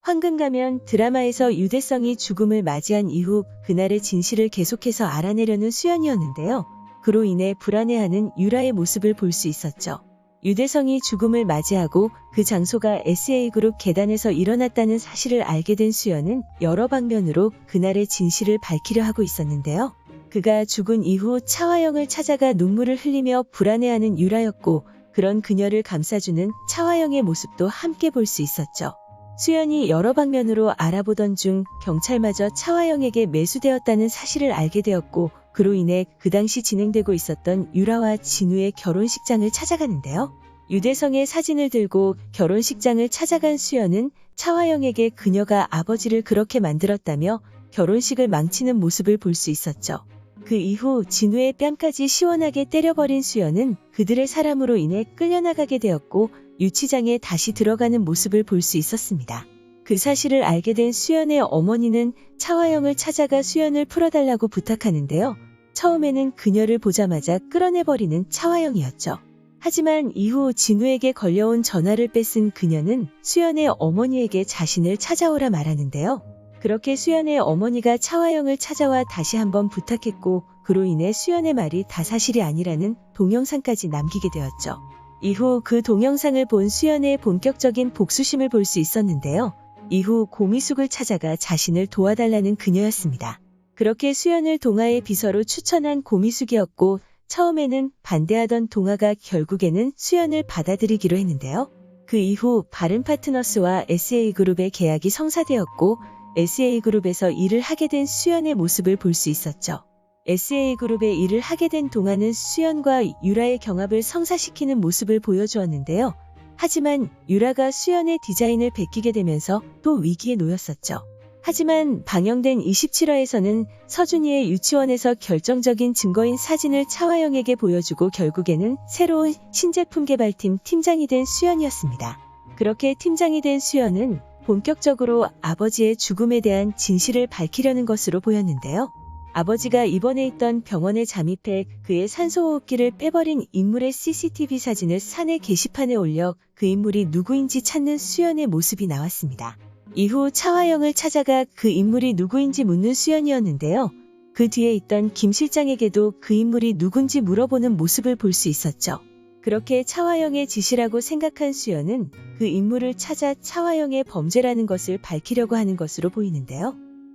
황금가면 드라마에서 유대성이 죽음을 맞이한 이후 그날의 진실을 계속해서 알아내려는 수연이었는데요. 그로 인해 불안해하는 유라의 모습을 볼 수 있었죠. 유대성이 죽음을 맞이하고 그 장소가 SA그룹 계단에서 일어났다는 사실을 알게 된 수연은 여러 방면으로 그날의 진실을 밝히려 하고 있었는데요. 그가 죽은 이후 차화영을 찾아가 눈물을 흘리며 불안해하는 유라였고, 그런 그녀를 감싸주는 차화영의 모습도 함께 볼 수 있었죠. 수연이 여러 방면으로 알아보던 중 경찰마저 차화영에게 매수되었다는 사실을 알게 되었고, 그로 인해 그 당시 진행되고 있었던 유라와 진우의 결혼식장을 찾아가는데요. 유대성의 사진을 들고 결혼식장을 찾아간 수연은 차화영에게 그녀가 아버지를 그렇게 만들었다며 결혼식을 망치는 모습을 볼 수 있었죠. 그 이후 진우의 뺨까지 시원하게 때려버린 수연은 그들의 사람으로 인해 끌려나가게 되었고, 유치장에 다시 들어가는 모습을 볼 수 있었습니다. 그 사실을 알게 된 수연의 어머니는 차화영을 찾아가 수연을 풀어달라고 부탁하는데요. 처음에는 그녀를 보자마자 끌어내버리는 차화영이었죠. 하지만 이후 진우에게 걸려온 전화를 뺏은 그녀는 수연의 어머니에게 자신을 찾아오라 말하는데요. 그렇게 수연의 어머니가 차화영을 찾아와 다시 한번 부탁했고, 그로 인해 수연의 말이 다 사실이 아니라는 동영상까지 남기게 되었죠. 이후 그 동영상을 본 수연의 본격적인 복수심을 볼 수 있었는데요. 이후 고미숙을 찾아가 자신을 도와달라는 그녀였습니다. 그렇게 수연을 동아의 비서로 추천한 고미숙이었고, 처음에는 반대하던 동아가 결국에는 수연을 받아들이기로 했는데요. 그 이후 바른파트너스와 SA그룹의 계약이 성사되었고, SA그룹에서 일을 하게 된 수연의 모습을 볼 수 있었죠. SA그룹에 일을 하게 된 동아는 수연과 유라의 경합을 성사시키는 모습을 보여주었는데요. 하지만 유라가 수연의 디자인을 베끼게 되면서 또 위기에 놓였었죠. 하지만 방영된 27화에서는 서준이의 유치원에서 결정적인 증거인 사진을 차화영에게 보여주고 결국에는 새로운 신제품 개발팀 팀장이 된 수연이었습니다. 그렇게 팀장이 된 수연은 본격적으로 아버지의 죽음에 대한 진실을 밝히려는 것으로 보였는데요. 아버지가 입원해 있던 병원에 잠입해 그의 산소호흡기를 빼버린 인물의 CCTV 사진을 사내 게시판에 올려 그 인물이 누구인지 찾는 수연의 모습이 나왔습니다. 이후 차화영을 찾아가 그 인물이 누구인지 묻는 수연이었는데요. 그 뒤에 있던 김 실장에게도 그 인물이 누군지 물어보는 모습을 볼 수 있었죠. 그렇게 차화영의 짓이라고 생각한 수연은 그 인물을 찾아 차화영의 범죄라는 것을 밝히려고 하는 것으로 보이는데요.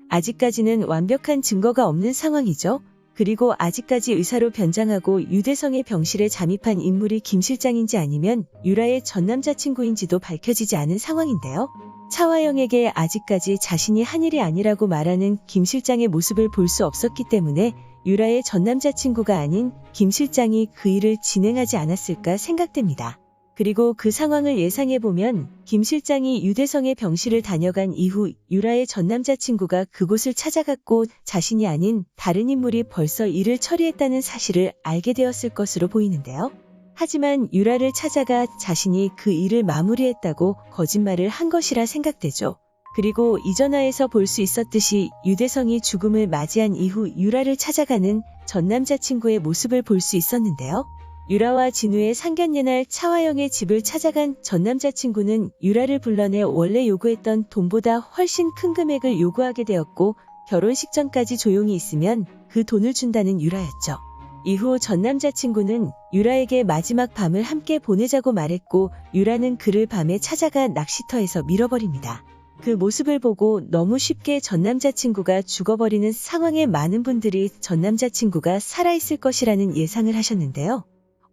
아직까지는 완벽한 증거가 없는 상황이죠. 그리고 아직까지 의사로 변장하고 유대성의 병실에 잠입한 인물이 김 실장인지 아니면 유라의 전 남자친구인지도 밝혀지지 않은 상황인데요. 차화영에게 아직까지 자신이 한 일이 아니라고 말하는 김 실장의 모습을 볼 수 없었기 때문에 유라의 전 남자친구가 아닌 김 실장이 그 일을 진행하지 않았을까 생각됩니다. 그리고 그 상황을 예상해보면 김 실장이 유대성의 병실을 다녀간 이후 유라의 전 남자친구가 그곳을 찾아갔고 자신이 아닌 다른 인물이 벌써 일을 처리했다는 사실을 알게 되었을 것으로 보이는데요. 하지만 유라를 찾아가 자신이 그 일을 마무리했다고 거짓말을 한 것이라 생각되죠. 그리고 이전화에서 볼 수 있었듯이 유대성이 죽음을 맞이한 이후 유라를 찾아가는 전 남자친구의 모습을 볼 수 있었는데요. 유라와 진우의 상견례 날 차화영의 집을 찾아간 전 남자친구는 유라를 불러내 원래 요구했던 돈보다 훨씬 큰 금액을 요구하게 되었고, 결혼식 전까지 조용히 있으면 그 돈을 준다는 유라였죠. 이후 전 남자친구는 유라에게 마지막 밤을 함께 보내자고 말했고, 유라는 그를 밤에 찾아가 낚시터에서 밀어버립니다. 그 모습을 보고 너무 쉽게 전 남자친구가 죽어버리는 상황에 많은 분들이 전 남자친구가 살아있을 것이라는 예상을 하셨는데요.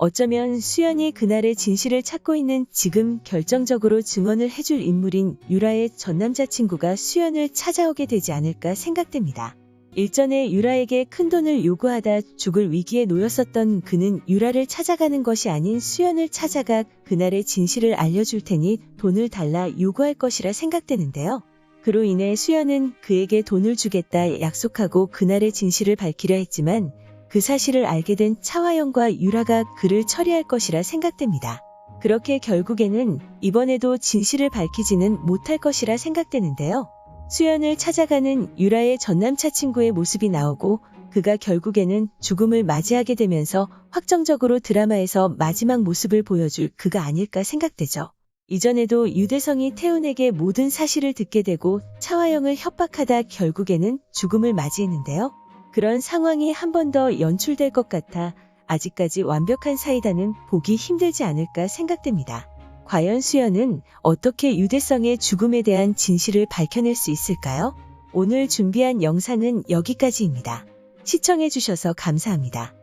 어쩌면 수연이 그날의 진실을 찾고 있는 지금 결정적으로 증언을 해줄 인물인 유라의 전 남자친구가 수연을 찾아오게 되지 않을까 생각됩니다. 일전에 유라에게 큰돈을 요구하다 죽을 위기에 놓였었던 그는 유라를 찾아가는 것이 아닌 수연을 찾아가 그날의 진실을 알려줄 테니 돈을 달라 요구할 것이라 생각되는데요. 그로 인해 수연은 그에게 돈을 주겠다 약속하고 그날의 진실을 밝히려 했지만 그 사실을 알게 된 차화영과 유라가 그를 처리할 것이라 생각됩니다. 그렇게 결국에는 이번에도 진실을 밝히지는 못할 것이라 생각되는데요. 수연을 찾아가는 유라의 전남자 친구의 모습이 나오고 그가 결국에는 죽음을 맞이하게 되면서 확정적으로 드라마에서 마지막 모습을 보여줄 그가 아닐까 생각되죠. 이전에도 유대성이 태훈에게 모든 사실을 듣게 되고 차화영을 협박하다 결국에는 죽음을 맞이했는데요. 그런 상황이 한 번 더 연출될 것 같아 아직까지 완벽한 사이다는 보기 힘들지 않을까 생각됩니다. 과연 수연은 어떻게 유대성의 죽음에 대한 진실을 밝혀낼 수 있을까요? 오늘 준비한 영상은 여기까지입니다. 시청해주셔서 감사합니다.